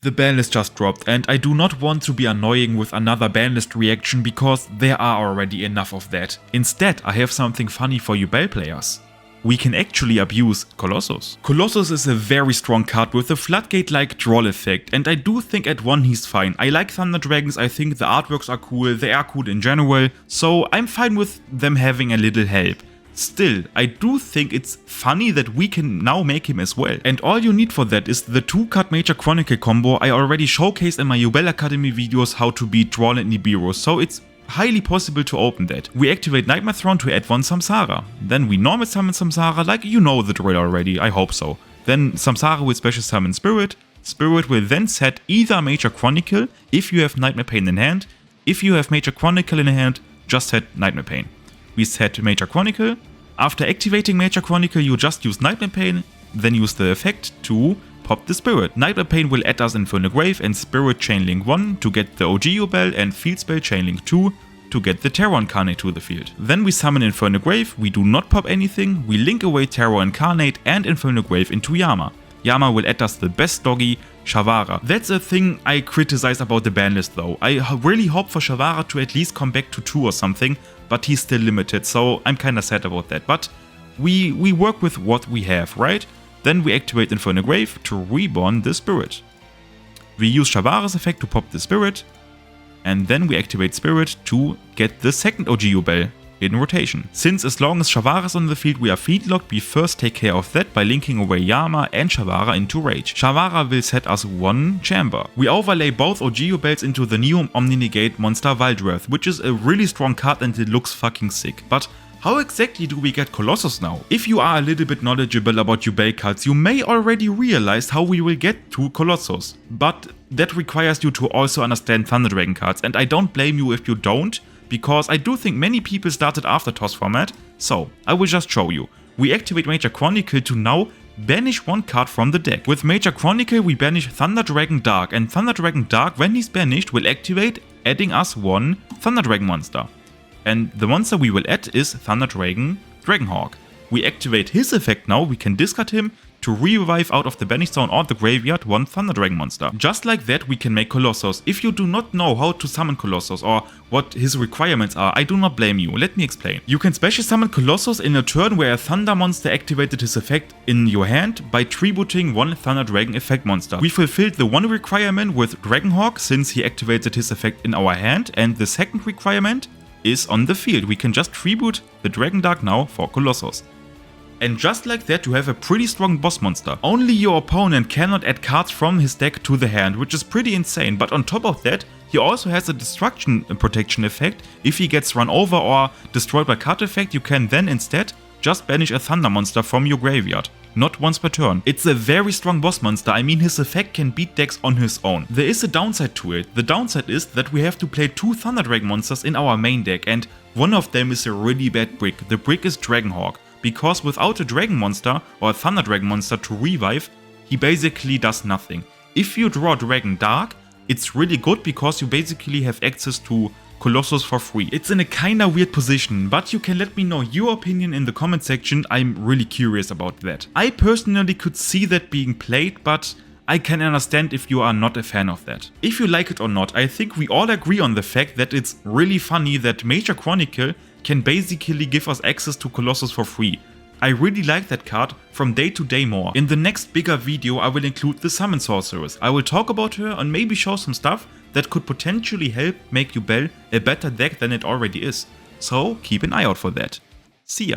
The banlist just dropped and I do not want to be annoying with another banlist reaction because there are already enough of that. Instead, I have something funny for Yubel players. We can actually abuse Colossus. Colossus is a very strong card with a floodgate-like draw effect, and I do think at 1 he's fine. I like Thunder Dragons, I think the artworks are cool, they are cool in general, so I'm fine with them having a little help. Still, I do think it's funny that we can now make him as well. And all you need for that is the 2-card Major Chronicle combo I already showcased in my Yubel Academy videos how to beat Drawn and Nibiru, so it's highly possible to open that. We activate Nightmare Throne to add 1 Samsara. Then we normal summon Samsara, like you know the drill already, I hope so. Then Samsara will special summon Spirit. Spirit will then set either Major Chronicle if you have Nightmare Pain in hand. If you have Major Chronicle in hand, just set Nightmare Pain. We set Major Chronicle. After activating Major Chronicle, you just use Nightmare Pain, then use the effect to pop the Spirit. Nightmare Pain will add us Infernal Grave and Spirit Chainlink 1 to get the OG Yubel and Field Spell Chainlink 2 to get the Terror Incarnate to the field. Then we summon Infernal Grave, we do not pop anything, we link away Terror Incarnate and Infernal Grave into Yama. Yama will add us the best doggy, Shavara. That's a thing I criticize about the banlist though. I really hope for Shavara to at least come back to 2 or something, but he's still limited, so I'm kinda sad about that. But we work with what we have, right? Then we activate Infernal Grave to reborn the Spirit. We use Shavara's effect to pop the Spirit, and then we activate Spirit to get the second OG Yubel in rotation. Since as long as Shavara's on the field we are field locked, we first take care of that by linking away Yama and Shavara into Rage. Shavara will set us 1 chamber. We overlay both OG Yubels into the Neo Omni-Negate monster Valdreth, which is a really strong card and it looks fucking sick. But how exactly do we get Colossus now? If you are a little bit knowledgeable about Yubel cards, you may already realize how we will get to Colossus. But that requires you to also understand Thunder Dragon cards, and I don't blame you if you don't, because I do think many people started after TOS format, so I will just show you. We activate Major Chronicle to now banish 1 card from the deck. With Major Chronicle we banish Thunder Dragon Dark, and Thunder Dragon Dark, when he's banished, will activate, adding us 1 Thunder Dragon monster. And the monster we will add is Thunder Dragon Dragonhawk. We activate his effect now, we can discard him to revive out of the banish zone or the graveyard 1 Thunder Dragon monster. Just like that we can make Colossus. If you do not know how to summon Colossus or what his requirements are, I do not blame you, let me explain. You can special summon Colossus in a turn where a Thunder monster activated his effect in your hand by tributing 1 Thunder Dragon effect monster. We fulfilled the 1 requirement with Dragonhawk since he activated his effect in our hand, and the second requirement is on the field. We can just tribute the Dragon Dark now for Colossus. And just like that you have a pretty strong boss monster. Only your opponent cannot add cards from his deck to the hand, which is pretty insane, but on top of that he also has a destruction protection effect. If he gets run over or destroyed by card effect, you can then instead just banish a Thunder monster from your graveyard. Not once per turn. It's a very strong boss monster, I mean his effect can beat decks on his own. There is a downside to it. The downside is that we have to play 2 Thunder Dragon monsters in our main deck, and one of them is a really bad brick. The brick is Dragonhawk, because without a Dragon monster or a Thunder Dragon monster to revive, he basically does nothing. If you draw Dragon Dark, it's really good because you basically have access to Colossus for free. It's in a kinda weird position, but you can let me know your opinion in the comment section, I'm really curious about that. I personally could see that being played, but I can understand if you are not a fan of that. If you like it or not, I think we all agree on the fact that it's really funny that Major Chronicle can basically give us access to Colossus for free. I really like that card from day to day more. In the next bigger video I will include the Summon Sorceress. I will talk about her and maybe show some stuff that could potentially help make Yubel a better deck than it already is. So keep an eye out for that. See ya!